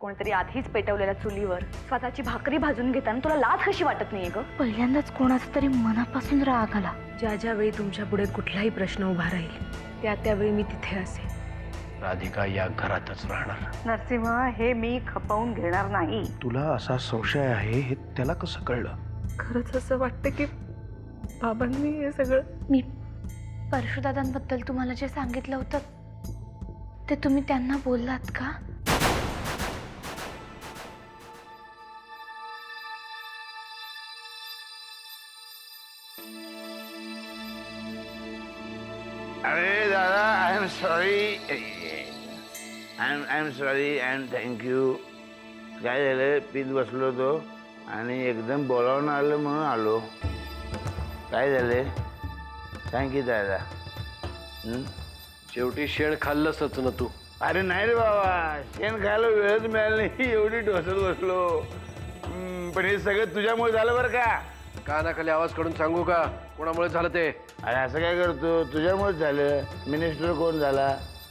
कोणतरी आधीच पेटवलेल्या चुलीवर स्वतःची भाकरी भाजून घेताना तुला लाज कशी वाटत नाहीये ग? पहिल्यांदाच कोणाचा तरी मनापासून राग आला. ज्या ज्या वेळी तुमच्या पुढे कुठलाही प्रश्न उभा राहील त्यावेळी मी तिथे असेल. राधिका या घरातच राहणार. नरसिंह, हे मी खपवून घेणार नाही. तुला असा संशय आहे हे त्याला कसं कळलं? खरंच असं वाटतं की बाबांनी हे सगळं. मी परशुदादांबद्दल तुम्हाला जे सांगितलं होतं ते तुम्ही त्यांना बोललात का? अरे दादा, I am sorry. I am sorry and thank you. काय झालं, पीत बसलो होतो आणि एकदम बोलावून आलं म्हणून आलो. काय झाले सांग की दादा. शेवटी शेण खाल्लंसच ना तू. अरे नाही रे बाबा, शेण खायला वेळच मिळाला नाही, एवढी ढोसत बसलो. पण हे सगळं तुझ्यामुळे झालं बरं का. कानाखाली आवाज काढून सांगू का कोणामुळे झालं ते? अरे असं काय करतो, तुझ्यामुळेच झालं. मिनिस्टर कोण झाला?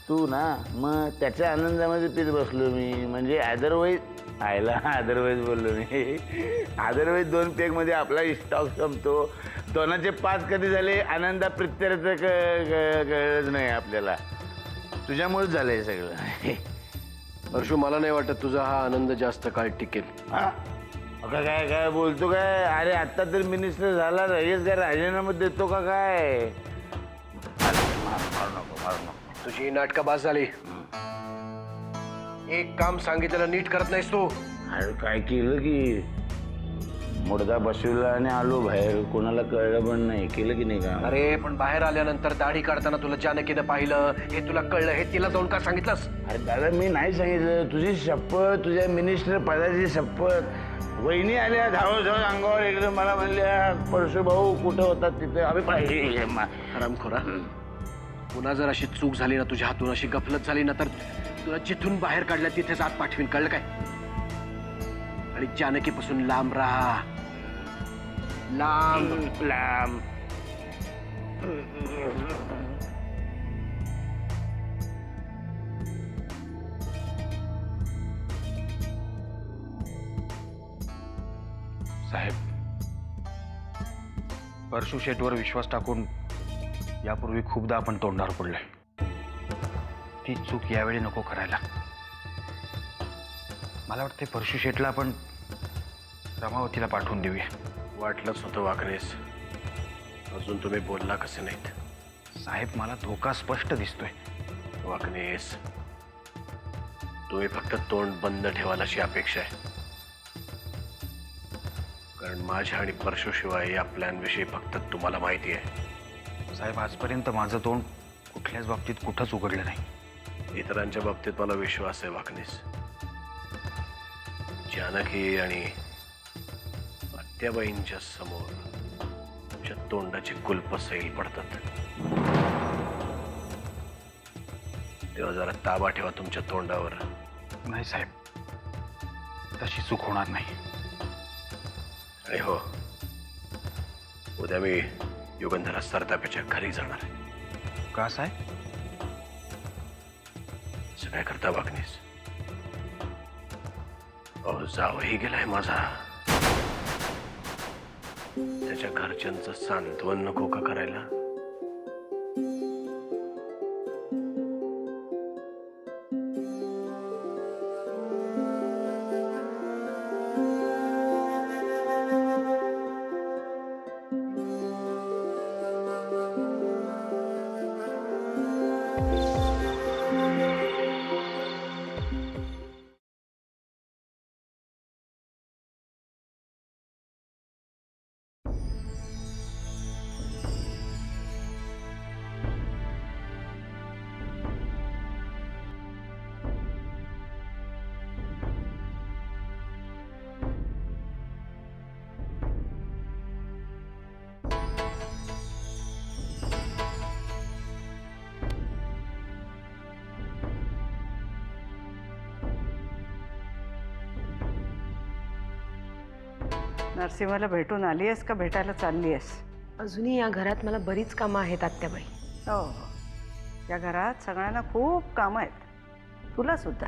तू ना. मग त्याच्या आनंदामध्ये पीत बसलो मी. म्हणजे अदरवाईज अदरवाईज बोललो मी. अदरवाईज 2 पेगमध्ये आपला स्टॉक संपतो. 2चे 5 कधी झाले आनंदा प्रत्यर्थ कळलंच नाही आपल्याला. तुझ्यामुळेच झालं हे सगळं. परशु, मला नाही वाटत तुझा हा आनंद जास्त काळ टिकेल. हा काय काय काय बोलतो काय? अरे आत्ता तर मिनिस्टर झाला, लगेच काय राजीनामा देतो का काय? मारू नको. तुझी नाटकं बास झाली. एक काम सांगितलेलं नीट करत नाहीस तू. अरे काय केलं की मुडदा बसविला आणि आलो बाहेर. कोणाला कळलं पण नाही. केलं की नाही का? अरे पण बाहेर आल्यानंतर दाढी काढताना तुला जानकीनं पाहिलं, हे तुला कळलं, हे तिला जाऊन का सांगितलंस? अरे दादा, मी नाही सांगितलं. तुझी शपथ, तुझ्या मिनिस्टर पदाची शपथ. वहिनी आल्या धावून अंगावर एकदम मला म्हणल्या, परशु भाऊ कुठं होतात तिथे आम्ही पाहिजे. हरामखोरा, पुन्हा जर अशी चूक झाली ना तुझ्या हातून, अशी गफलत झाली ना, तर तुला जिथून बाहेर काढल्या तिथेच आत पाठवीन, कळलं काय? आणि जानकीपासून लांब राहा. लांब लांब. साहेब, परशु शेटवर विश्वास टाकून यापूर्वी खूपदा आपण तोंडावर पडलोय. ती चूक यावेळी नको करायला. मला वाटते परशु शेटला आपण रमावतीला पाठवून देऊया. वाटलंच होतं वाकणेस. अजून तुम्ही बोलला कसे नाहीत? साहेब, मला धोका स्पष्ट दिसतोय. वाकणेस, तुम्ही फक्त तोंड बंद ठेवाल अशी अपेक्षा आहे. कारण माझ्या आणि परशुशिवाय या प्लॅनविषयी फक्त तुम्हाला माहिती आहे. साहेब, आजपर्यंत माझं तोंड कुठल्याच बाबतीत कुठंच उघडलं नाही. इतरांच्या बाबतीत मला विश्वास आहे वाकणेस. जानकी आणि आत्याबाईंच्या समोर तुमच्या तोंडाची कुलप सैल पडतात. तेव्हा जरा ताबा ठेवा तुमच्या तोंडावर. नाही साहेब, तशी चूक होणार नाही. आणि हो, उद्या मी युगंधरा सरताप्याच्या घरी जाणार आहे. का साहेब? असं काय करता वागणीस? अहो, जावही गेलाय माझा. त्याच्या घरच्यांचं सांत्वन नको का करायला? नरसिंहाला भेटून आली आहेस का भेटायला चालली आहेस? अजूनही या घरात मला बरीच कामं आहेत आत्याबाई. हो, या घरात सगळ्यांना खूप कामं आहेत, तुला सुद्धा.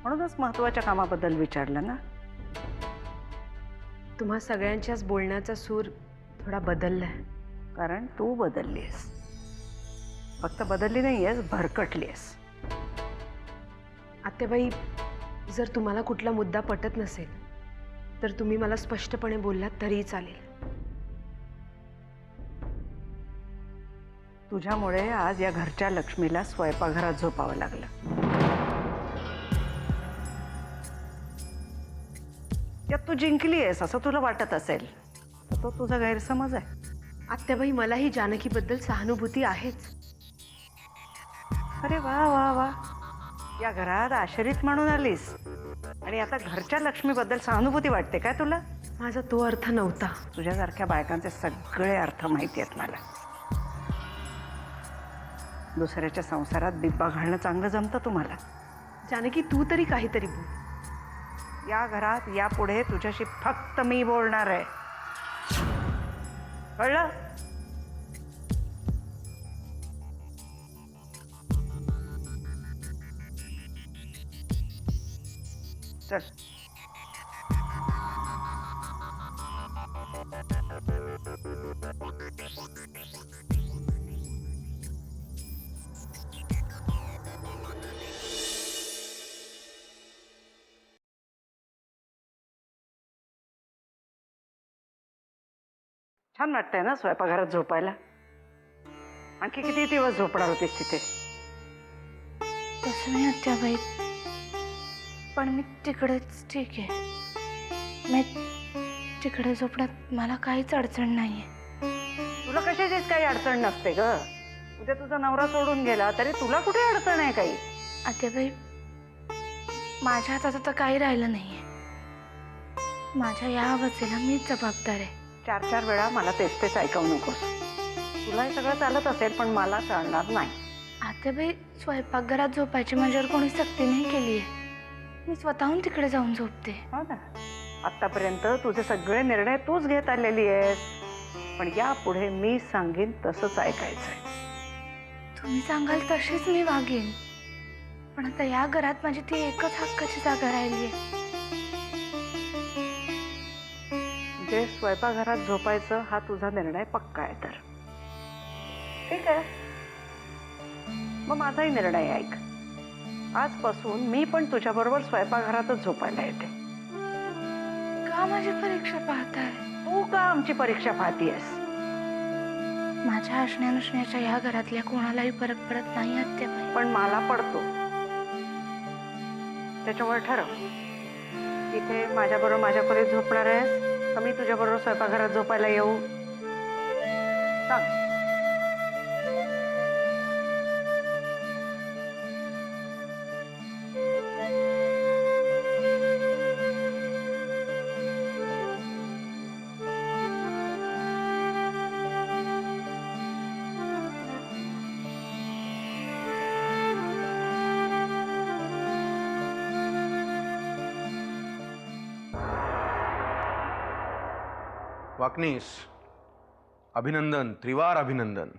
म्हणूनच महत्वाच्या कामाबद्दल विचारलं ना. तुम्हा सगळ्यांच्याच बोलण्याचा सूर थोडा बदललाय. कारण तू बदललीस. फक्त बदलली नाहीयेस, भरकटलीस. आत्याबाई, जर तुम्हाला कुठला मुद्दा पटत नसेल तर तुम्ही मला स्पष्टपणे बोललात तरीही चालेल. तुझ्यामुळे आज या घरच्या लक्ष्मीला स्वयंपाकघरात झोपावं लागलं. यात तू जिंकली आहेस असं तुला वाटत असेल तर तो तुझा गैरसमज आहे. आत्याबाई, मलाही जानकीबद्दल सहानुभूती आहेच. अरे वा वा वा, या घरात आश्रित म्हणून आलीस आणि आता घरच्या लक्ष्मीबद्दल सहानुभूती वाटते काय तुला? माझा तो अर्थ नव्हता. तुझ्यासारख्या बायकांचे सगळे अर्थ माहिती आहेत मला. दुसऱ्याच्या संसारात बिब्बा घालणं चांगलं जमतं तुम्हाला. जानकी, तू तरी काहीतरी बोल. या घरात यापुढे तुझ्याशी फक्त मी बोलणार आहे, कळलं? चल. छान वाटतंय ना स्वयंपाकघरात झोपायला? आणखी किती दिवस झोपणार होतीस तिथे? तसं नाही आत्याबाई, पण मी तिकडेच ठीक आहे. मी तिकडे झोपण्यात मला काहीच अडचण नाहीये. तुला कशाचीच काही अडचण नसते ग. उद्या तुझा नवरा सोडून गेला तरी तुला कुठे अडचण आहे काही? आत्याबाई, माझ्या हातात आता काही राहिलं नाहीये. माझ्या या अवस्थेला मीच जबाबदार आहे. 4 वेळा मला तेच तेच ऐकवू नकोस. तुला हे सगळं चालत असेल पण मला चालणार नाही. आत्याबाई, स्वयंपाकघरात झोपायची माझ्यावर कोणी सक्ती नाही केली आहे. मी स्वतःहून तिकडे जाऊन झोपते. हो ना, आतापर्यंत तुझे सगळे निर्णय तूच घेत आलेली आहेस, पण यापुढे मी सांगेन तसंच ऐकायचंय. तुम्ही सांगाल तशीच मी वागेन, पण आता या घरात माझी ती एकच हक्काची जागा राहिली आहे. जे स्वयंपाकघरात झोपायचं हा तुझा निर्णय पक्का आहे तर ठीक आहे. मग माझाही निर्णय ऐक. आजपासून मी पण तुझ्याबरोबर स्वयंपाकघरातच झोपायला येते. का माझी परीक्षा पाहताय? तू का आमची परीक्षा पाहतीयस? माझ्या असण्या नसण्याच्या या घरातल्या कोणालाही फरक पडत नाही आत्याबाई. पण मला पडतो. त्याच्यामुळे ठरव, इथे माझ्याबरोबर माझ्या खोलीत झोपणार आहेस का मी तुझ्याबरोबर स्वयंपाकघरात झोपायला येऊ? सांग. वाकनीस, अभिनंदन, त्रिवार अभिनंदन.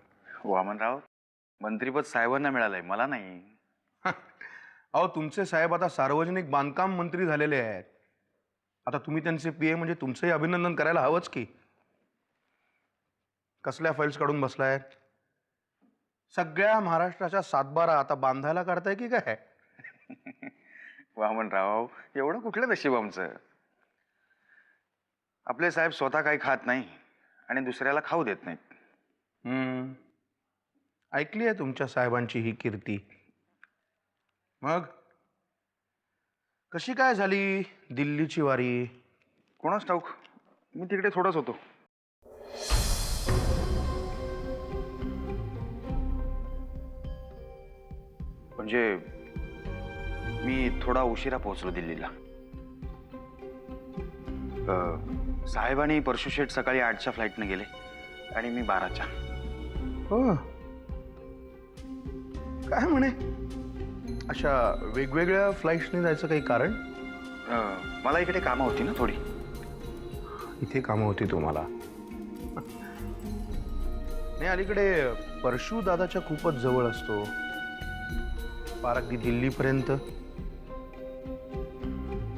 वामनराव, मंत्रीपद साहेबांना मिळालंय, मला नाही. अहो, तुमचे साहेब आता सार्वजनिक बांधकाम मंत्री झालेले आहेत. आता तुम्ही त्यांचे पीए म्हणजे तुमचंही अभिनंदन करायला हवंच की. कसल्या फाईल्स काढून बसलाय? सगळ्या महाराष्ट्राच्या 7/12 आता बांधायला काढताय की काय? वामनराव, एवढं कुठलं नशीब आमचं. आपले साहेब स्वतः काही खात नाही आणि दुसऱ्याला खाऊ देत नाहीत. ऐकली आहे तुमच्या साहेबांची ही कीर्ती. मग कशी काय झाली दिल्लीची वारी? कोणाच ठाऊक, मी तिकडे थोडंच होतो. म्हणजे मी थोडा उशिरा पोहोचलो दिल्लीला. साहेब आणि परशुशेठ सकाळी 8च्या फ्लाईटने गेले आणि मी 12च्या. हो, काय म्हणे? अशा वेगवेगळ्या फ्लाईट्सने जायचं काही कारण? मला इकडे कामं होती ना थोडी. इथे कामं होती तुम्हाला? नाही, अलीकडे परशू दादाच्या खूपच जवळ असतो, पार अगदी दिल्लीपर्यंत.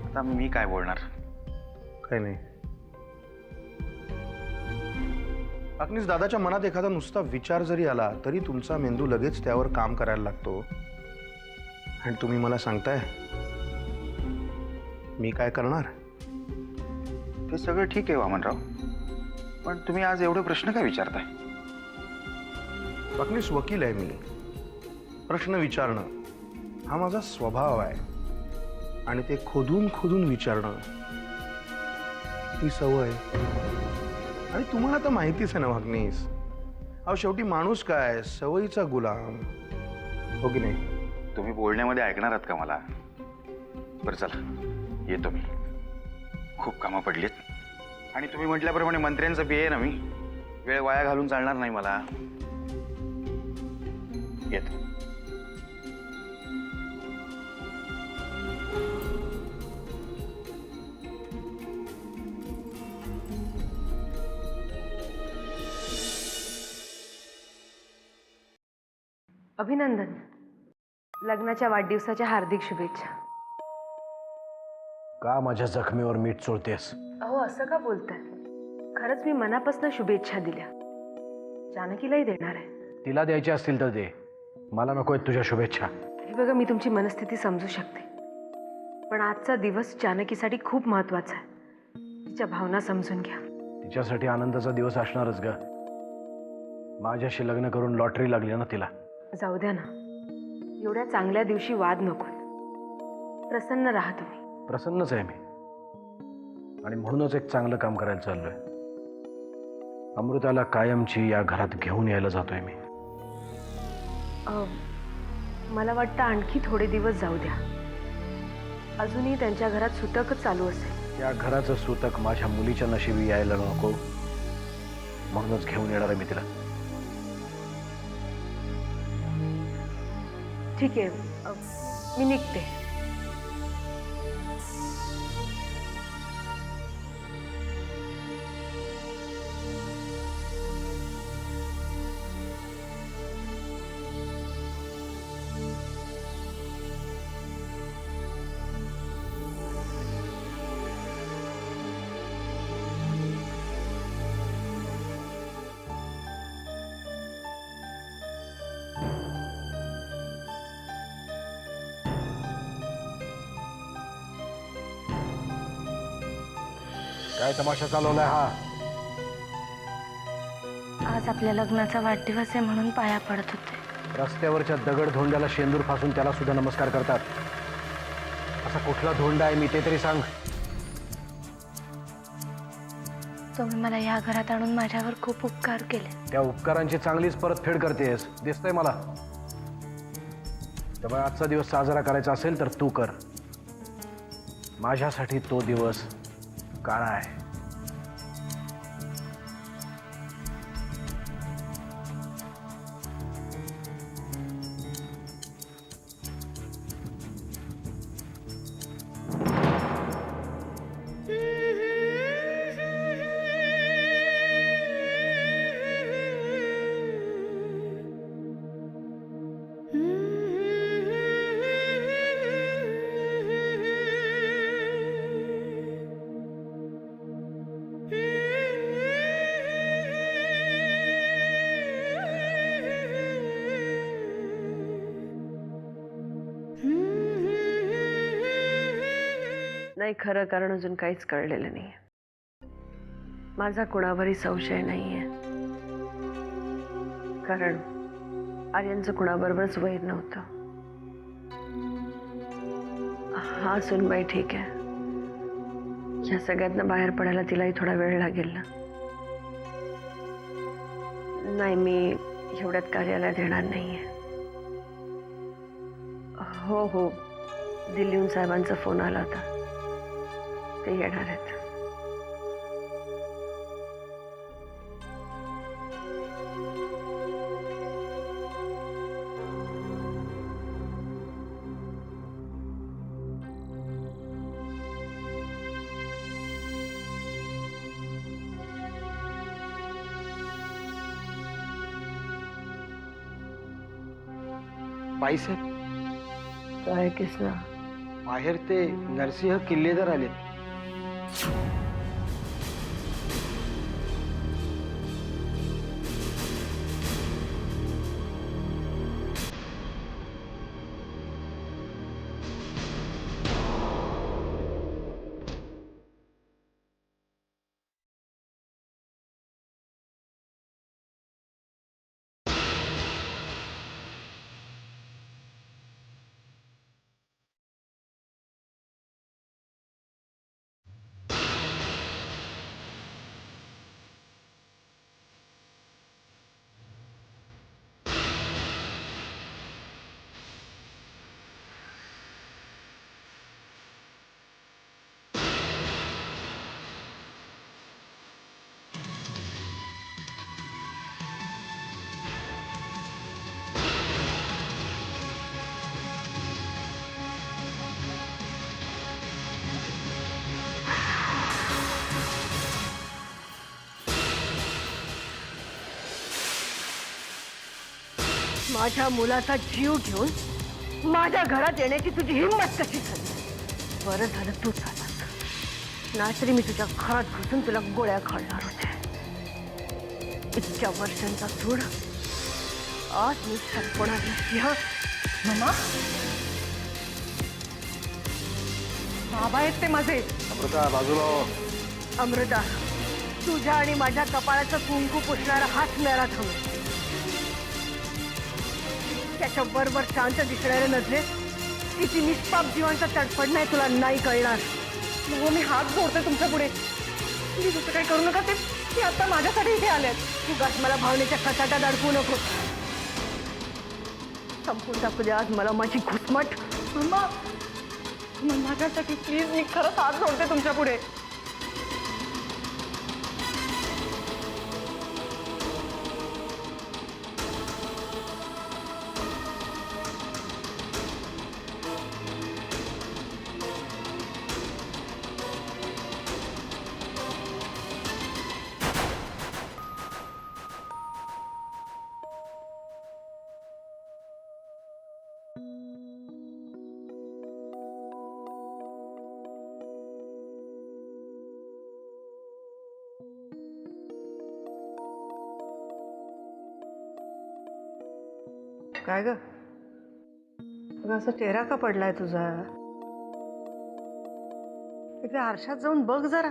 आता मी काय बोलणार? काही नाही. अग्नीस, दादाच्या मनात एखादा नुसता विचार जरी आला तरी तुमचा मेंदू लगेच त्यावर काम करायला लागतो. आणि तुम्ही मला सांगताय मी काय करणार? ते सगळं ठीक आहे वामनराव, पण तुम्ही आज एवढे प्रश्न काय विचारताय? अग्नीस, वकील आहे मी. प्रश्न विचारणं हा माझा स्वभाव आहे. आणि ते खोदून खोदून विचारणं ती सवय. आणि तुम्हाला तर माहितीच आहे ना वागणीस, अहो शेवटी माणूस काय सवयीचा गुलाम, हो की नाही? तुम्ही बोलण्यामध्ये ऐकणार आहात का मला? बरं चला, येतो मी. खूप कामं पडलीत आणि तुम्ही म्हटल्याप्रमाणे मंत्र्यांचं पी आहे ना मी. वेळ वाया घालून चालणार नाही मला. येतो. अभिनंदन. लग्नाच्या वाढदिवसाच्या हार्दिक शुभेच्छा. का माझ्या जखमीवर मीठ चोळतेस? अहो असं का बोलताय? खरंच मी मनापासून शुभेच्छा दिल्या. जानकीलाही देणार आहे. तिला द्यायच्या असतील तर दे, मला नको आहेत तुझ्या शुभेच्छा. हे बघा, मी तुमची मनस्थिती समजू शकते, पण आजचा दिवस जानकीसाठी खूप महत्वाचा आहे. तिच्या भावना समजून घ्या. तिच्यासाठी आनंदाचा दिवस असणारच ग. माझ्याशी लग्न करून लॉटरी लागली ना तिला. जाऊ द्या ना, एवढ्या चांगल्या दिवशी वाद नको. प्रसन्न राहा तुम्ही. प्रसन्नच आहे मी, आणि म्हणूनच एक चांगलं काम करायला चाललोय. अमृताला कायमची या घरात घेऊन यायला जातोय मी. मला वाटतं आणखी थोडे दिवस जाऊ द्या. अजूनही त्यांच्या घरात सुतकच चालू असेल. या घराचं सूतक माझ्या मुलीच्या नशिबी यायला नको, म्हणूनच घेऊन येणार आहे मी तिला. ठीक आहे, मी निघते. काय तमाशा चालवलाय हा? आज आपल्या लग्नाचा वाढदिवस आहे म्हणून पाया पडत होते. रस्त्यावरच्या दगड धोंड्याला शेंदूर फासून त्याला सुद्धा नमस्कार करतात. असा कुठला धोंडा आहे मी ते तरी सांग. तुम्ही मला या घरात आणून माझ्यावर खूप उपकार केले. त्या उपकारांची चांगलीच परतफेड करतेस दिसतंय मला. त्यामुळे आजचा दिवस साजरा करायचा असेल तर तू कर. माझ्यासाठी तो दिवस काळा आहे. नाही, खरं कारण अजून काहीच कळलेलं नाही. माझा कुणावरही संशय नाहीये, कारण आर्यनचं कुणाबरोबरच वैर नव्हतं. हा सुनबाई ठीक आहे, ह्या सगळ्यातनं बाहेर पडायला तिलाही थोडा वेळ लागेल ना. नाही, मी एवढ्यात कार्यालयात येणार नाहीये. हो हो, दिल्लीहून साहेबांचा फोन आला होता, ते येणार आहेत. बाईसाहेब, काय किसना? बाहेर ते नरसिंह किल्लेदार आलेत. माझ्या मुलाचा जीव घेऊन माझ्या घरात येण्याची तुझी हिंमत कशी झाली? बरं झालं तूच आलास, नाहीतरी मी तुझ्या घरात घुसून तुला गोळ्या खाणार होते. इतक्या वर्षांचा सूड आज मी संपवणार नाही. मम्मा बाबा आहेत ते माझे. अमृता बाजूला हो. अमृता, तुझ्या आणि माझ्या कपाळाचं कुंकू पुसणारा हाच मेरा थांब. त्याच्या बरोबर शांत दिसणाऱ्या नजरेत किती निष्पाप जीवांचा तडफड नाही तुला नाही कळणार. मग मी हात जोडते तुमच्या पुढे. तुम्ही दुसरं काही करू नका. ते आता माझ्यासाठी इथे आलेत. उगाच मला भावनेच्या खचाट्यात अडकू नको. संपून टाकू दे आज मला माझी घुसमट. मम्मा माझ्यासाठी प्लीज, मी खरंच हात जोडते तुमच्या पुढे. काय ग, असा चेहरा का पडलाय तुझा? एकदा आरशात जाऊन बघ जरा.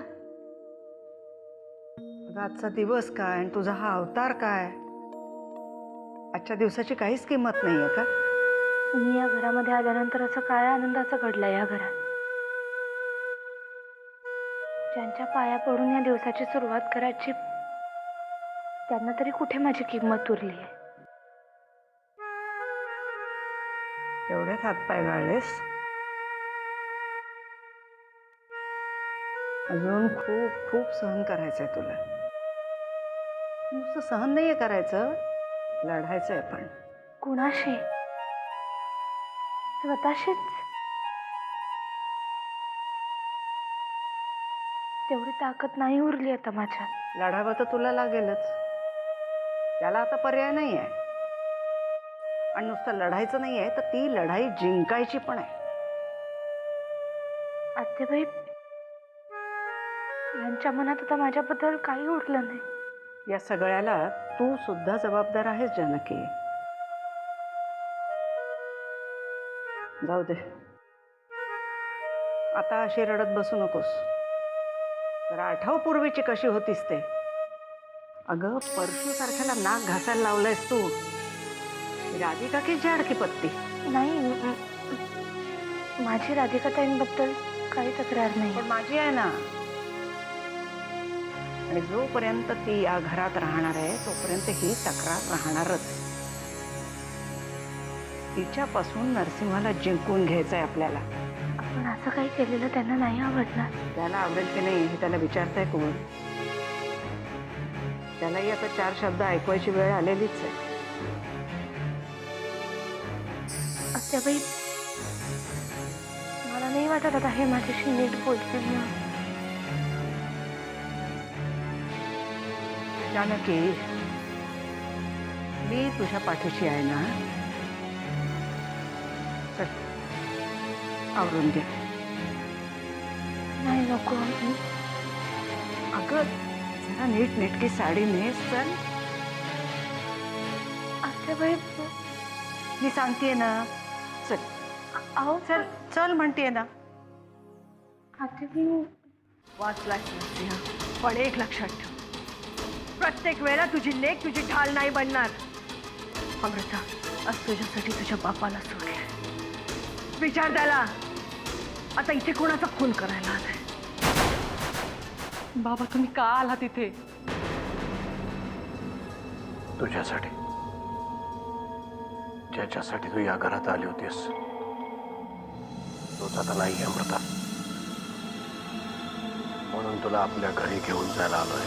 आजचा दिवस काय आणि तुझा हा अवतार काय? आजच्या दिवसाची काहीच किंमत नाहीये का? मी या घरामध्ये आल्यानंतर असं काय आनंदाचं घडलं या घरात? ज्यांच्या पाया पडून या दिवसाची सुरुवात करायची त्यांना तरी कुठे माझी किंमत उरली आहे? एवढ्यात हातपाय गाळलेस? अजून खूप खूप सहन करायचंय तुला. नुसतं सहन नाहीये करायचं, लढायचंय पण. कुणाशी? स्वतःशीच. तेवढी ताकद नाही उरली आता माझ्यात. लढावं तर तुला लागेलच, त्याला आता पर्याय नाही आहे. आणि नुसतं लढायचं नाही आहे तर ती लढाई जिंकायची पण आहे. आत्याबाई, यांच्या मनात आता माझ्याबद्दल काही उरलं नाही. या सगळ्याला तू सुद्धा जबाबदार आहेस जानकी. जाऊ दे, आता अशी रडत बसू नकोस. जरा आठव पूर्वीची कशी होतीस ते. अगं, परशू सारख्याला नाक घासायला लावलंयस तू. राधिका की झाड की पत्ती? नाही, माझी राधिकाताईंबद्दल काही तक्रार नाही. पण माझी आहे ना. आणि जोपर्यंत ती या घरात राहणार आहे तोपर्यंत ही तक्रार राहणारच. तिच्यापासून नरसिंहाला जिंकून घ्यायचंय आपल्याला. आपण असं काही केलेलं त्यांना नाही आवडणार. त्याला आवडेल की नाही हे त्याला विचारताय कोण? त्यालाही आता 4 शब्द ऐकवायची वेळ आलेलीच आहे. आत्याबाई, मला नाही वाटत आता हे माझ्याशी नीट बोलतील म्हणून. जानकी, मी तुझ्या पाठीशी आहे ना. चल, आवरून घे. नाही नको. अगं जरा नीट नेटकी साडी नेस. चल आत्याबाई, मी सांगतेय ना. चल अहो चल चल म्हणतेय ना. आत्याबाई, वाचलाय पण एक लक्षात ठेव, प्रत्येक वेळेला तुझी लेक तुझी ढाल नाही बनणार. अमृता, आज तुझ्यासाठी तुझ्या बापाला सोडले. विचार त्याला आता इथे कोणाचा खून करायला आलाय. बाबा तुम्ही का आला तिथे? तुझ्यासाठी, ज्याच्यासाठी तू या घरात आली होतीस तोच आता नाही अमृता, म्हणून तुला आपल्या घरी घेऊन जायला आलोय.